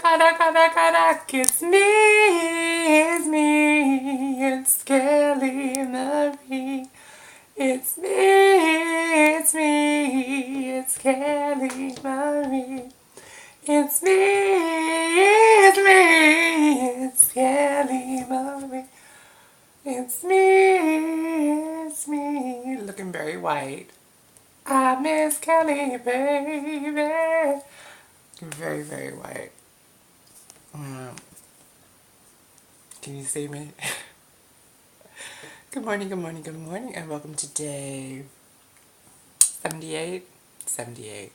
Kodak, it's me, it's Kelly Marie. It's me, it's Kelly Marie. It's me, it's Kelly Marie. It's me. Looking very white. I miss Kelly, baby. Very, very white. Um, can you see me? Good morning, good morning, good morning, and welcome to day 78. 78.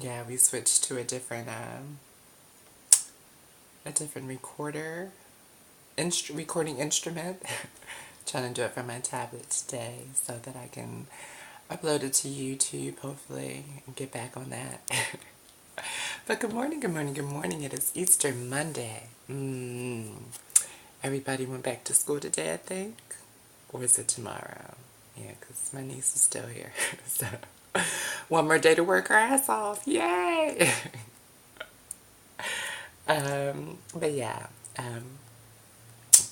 Yeah, we switched to a different recorder, recording instrument. Trying to do it from my tablet today so that I can upload it to YouTube, hopefully, and get back on that. But good morning, good morning, good morning. It is Easter Monday. Everybody went back to school today, I think. Or is it tomorrow? Yeah, because my niece is still here. So, one more day to work our ass off. Yay! But yeah,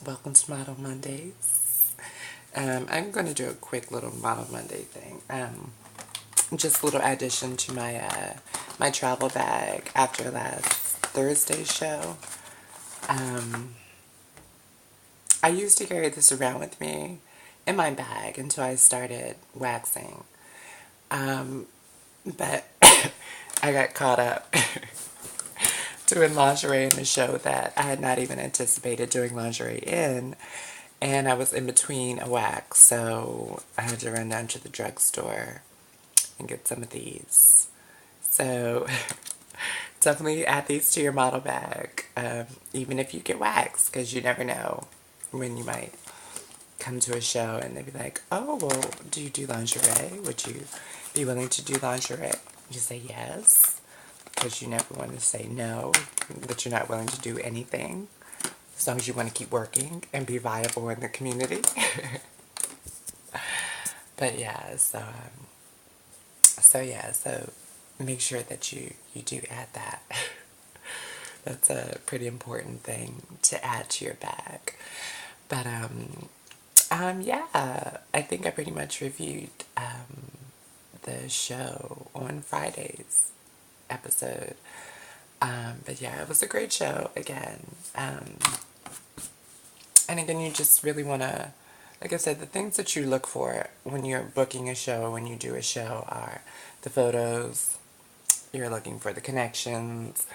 welcome to Model Mondays. I'm going to do a quick little Model Monday thing. Just a little addition to my my travel bag after last Thursday's show. I used to carry this around with me in my bag until I started waxing. But I got caught up doing lingerie in a show that I had not even anticipated doing lingerie in. And I was in between a wax, so I had to run down to the drugstore and get some of these. So definitely add these to your model bag, even if you get wax, because you never know when you might come to a show and they'd be like, oh, well, do you do lingerie? Would you be willing to do lingerie? You say yes, because you never want to say no, that you're not willing to do anything, as long as you want to keep working and be viable in the community. But yeah, so make sure that you do add that. That's a pretty important thing to add to your bag. But yeah, I think I pretty much reviewed the show on Friday's episode. But yeah, it was a great show again. And again, you just really want to, like I said, the things that you look for when you're booking a show, when you do a show, are the photos. You're looking for the connections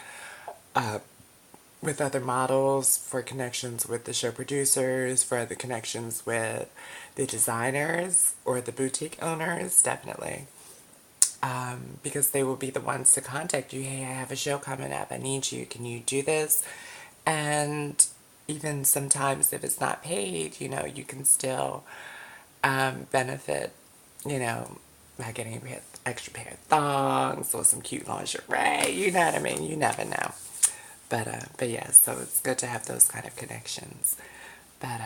with other models, for connections with the show producers, for the connections with the designers or the boutique owners, definitely. Because they will be the ones to contact you. Hey, I have a show coming up. I need you. Can you do this? And even sometimes if it's not paid, you can still benefit, by getting an extra pair of thongs or some cute lingerie. You know what I mean? You never know. But yeah, so it's good to have those kind of connections. But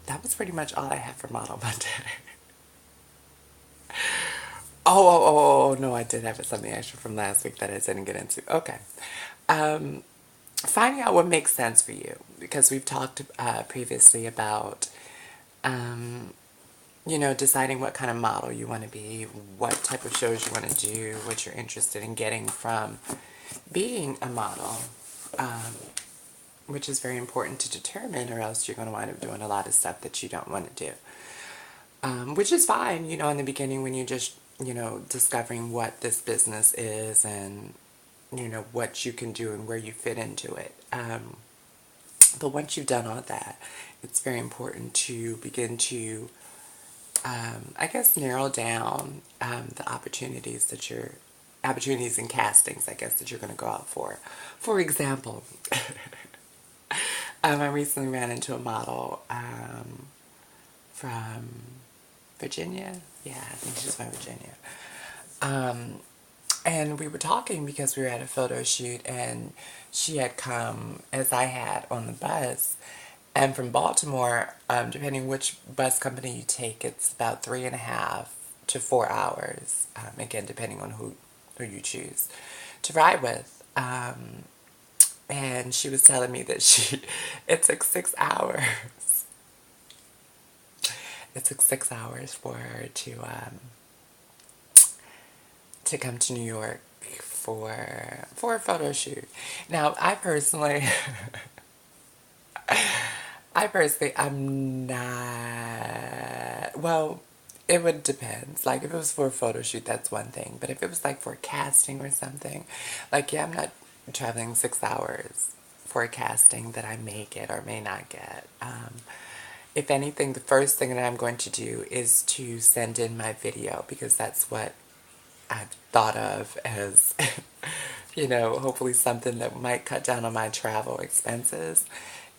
that was pretty much all I had for Model Monday. Oh, no, I did have something extra from last week that I didn't get into. Okay. Finding out what makes sense for you, because we've talked previously about, deciding what kind of model you want to be, what type of shows you want to do, what you're interested in getting from being a model, which is very important to determine, or else you're going to wind up doing a lot of stuff that you don't want to do. Which is fine, in the beginning when you're just, discovering what this business is and, what you can do and where you fit into it. But once you've done all that, it's very important to begin to, I guess, narrow down the opportunities and castings, I guess, that you're going to go out for. For example, I recently ran into a model from Virginia. Yeah, I think she's from Virginia. And we were talking because we were at a photo shoot, and she had come, as I had, on the bus. And from Baltimore, depending which bus company you take, it's about 3.5 to 4 hours. Again, depending on who you choose to ride with. And she was telling me that it took 6 hours. It took 6 hours for her to come to New York for a photo shoot. Now, I'm not, well, it would depend. Like, if it was for a photo shoot, that's one thing. But if it was like for casting or something, like, yeah, I'm not traveling 6 hours for a casting that I may get or may not get. If anything, the first thing that I'm going to do is to send in my video, because that's what I've thought of as, hopefully something that might cut down on my travel expenses.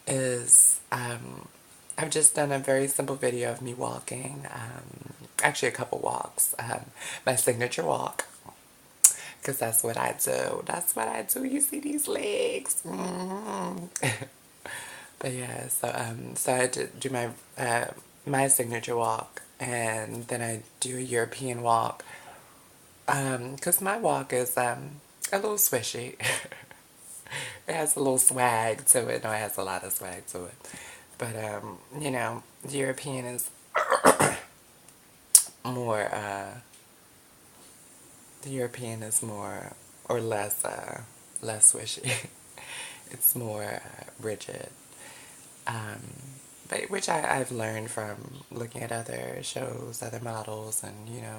Is I've just done a very simple video of me walking, actually a couple walks, my signature walk, because that's what I do. That's what I do. You see these legs. But yeah, so I do my signature walk, and then I do a European walk, because my walk is a little swishy. It has a little swag to it. No, it has a lot of swag to it. But the European is more. The European is more or less swishy. It's more rigid. Um, but which I've learned from looking at other shows, other models, and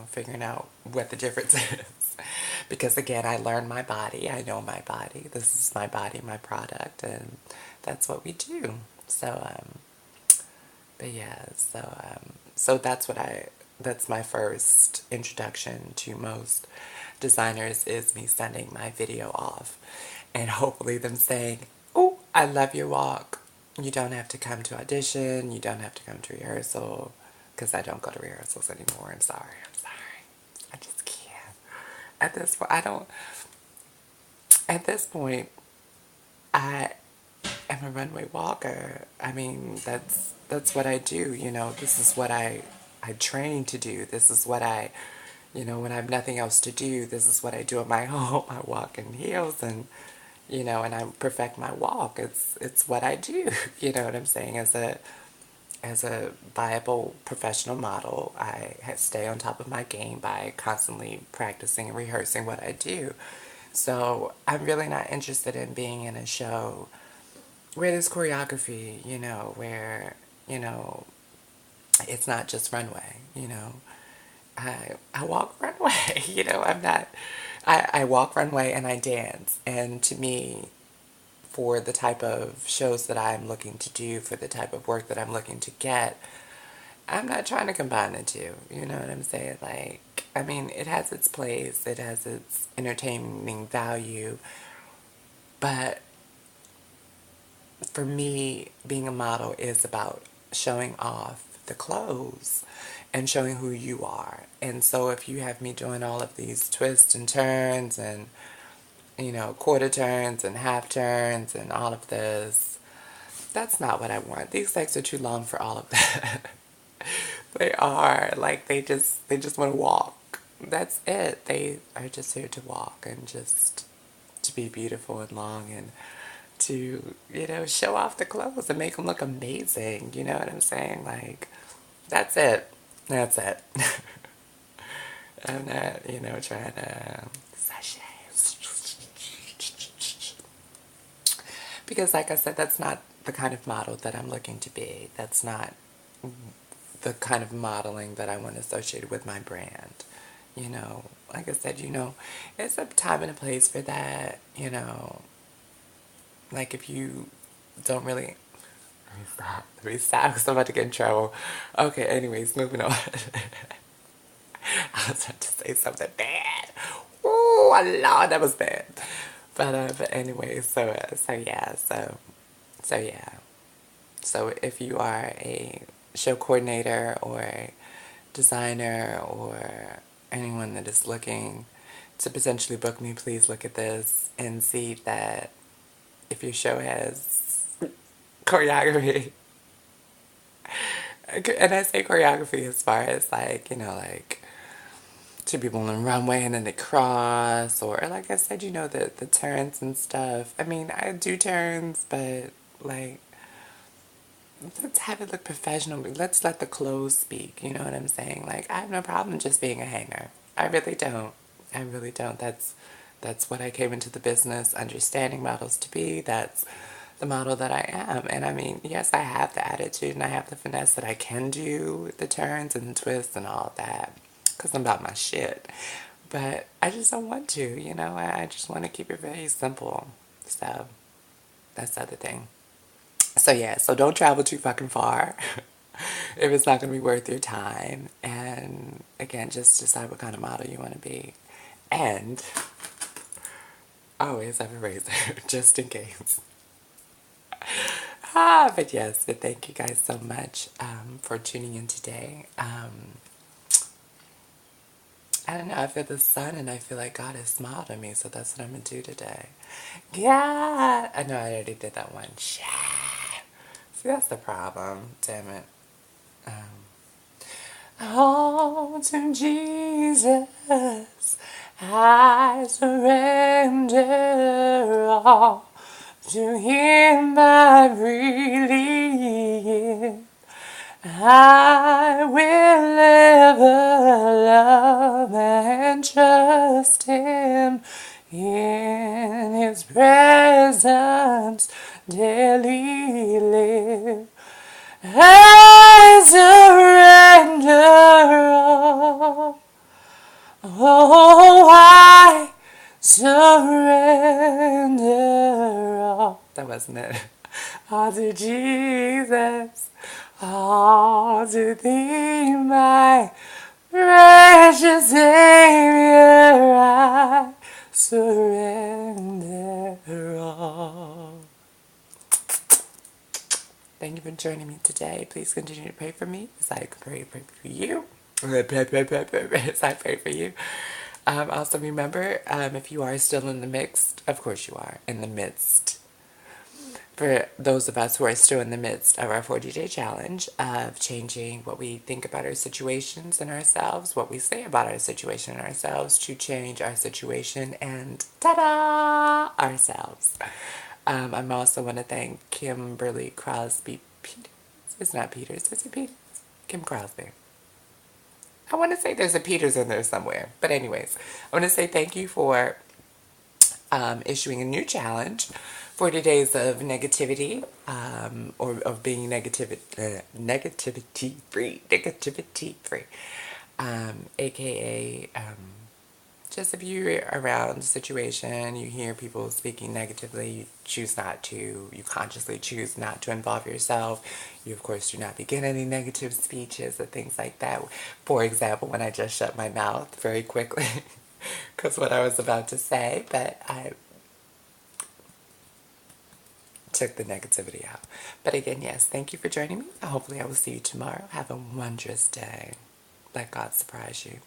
figuring out what the difference is. Because again, I learned my body. I know my body. This is my body, my product, and that's what we do. So, but yeah, so that's my first introduction to most designers, is me sending my video off, and hopefully them saying, "Oh, I love your walk. You don't have to come to audition. You don't have to come to rehearsal," because I don't go to rehearsals anymore. I'm sorry. I just can't. At this point, I don't. At this point, I am a runway walker. I mean, that's what I do. This is what I train to do. This is what when I have nothing else to do, this is what I do at my home. I walk in heels, and I perfect my walk. It's what I do. You know what I'm saying? As a viable professional model, I stay on top of my game by constantly practicing and rehearsing what I do. So I'm really not interested in being in a show where there's choreography, where, it's not just runway. I walk runway. I'm not, I walk runway and I dance. And to me, for the type of shows that I'm looking to do, for the type of work that I'm looking to get, I'm not trying to combine the two. You know what I'm saying? Like, I mean, it has its place, it has its entertaining value, but for me, being a model is about showing off the clothes and showing who you are. And so if you have me doing all of these twists and turns and, quarter turns and half turns and all of this, that's not what I want. These legs are too long for all of that. They are. Like, they just want to walk. That's it. They are just here to walk and just to be beautiful and long and to, show off the clothes and make them look amazing. You know what I'm saying? Like, that's it. That's it. I'm not, trying to sashay. Because, like I said, that's not the kind of model that I'm looking to be. That's not the kind of modeling that I want associated with my brand. Like I said, it's a time and a place for that. Like, if you don't really. Let me stop because I'm about to get in trouble. Okay, anyways, moving on. I was about to say something bad. Oh, Lord, that was bad. But anyway, so yeah. So if you are a show coordinator or a designer or anyone that is looking to potentially book me, please look at this and see that if your show has choreography, and I say choreography as far as like, two people on the runway and then they cross, or like I said, you know, the turns and stuff. I mean, I do turns, but like, let's have it look professional. Let's let the clothes speak. You know what I'm saying? Like, I have no problem just being a hanger. I really don't. I really don't. That's what I came into the business understanding models to be. That's the model that I am. And I mean, yes, I have the attitude and I have the finesse that I can do the turns and the twists and all that because I'm about my shit. But I just don't want to, you know? I just want to keep it very simple. So that's the other thing. So yeah, so don't travel too fucking far if it's not going to be worth your time. And again, just decide what kind of model you want to be. And always have a razor, just in case. But yes, but thank you guys so much for tuning in today. I don't know, I feel the sun and I feel like God has smiled at me, so that's what I'm going to do today. Yeah! I know I already did that one. Yeah. See, that's the problem. Damn it. All to Jesus, I surrender all. To Him I freely give. I will ever love and trust Him in His presence daily live. I surrender all. Oh, I surrender all. That wasn't it. All to Jesus, all to Thee, my precious Savior, I surrender all. Thank you for joining me today. Please continue to pray for me as I pray for you. As I pray for you. Also remember, if you are still in the mixed, of course you are, in the midst. For those of us who are still in the midst of our 40-day challenge of changing what we think about our situations and ourselves, what we say about our situation and ourselves, to change our situation and ta-da, ourselves. I'm also want to thank Kimberly Crosby Peters. It's not Peters, is it Peters? Kim Crosby. I want to say there's a Peters in there somewhere. But anyways, I want to say thank you for issuing a new challenge, 40 days of negativity, or of being negativity free, aka just if you're around a situation, you hear people speaking negatively, you choose not to, you consciously choose not to involve yourself. You, of course, do not begin any negative speeches or things like that. For example, when I just shut my mouth very quickly, because what I was about to say, but I took the negativity out. But again, yes, thank you for joining me. Hopefully I will see you tomorrow. Have a wondrous day. Let God surprise you.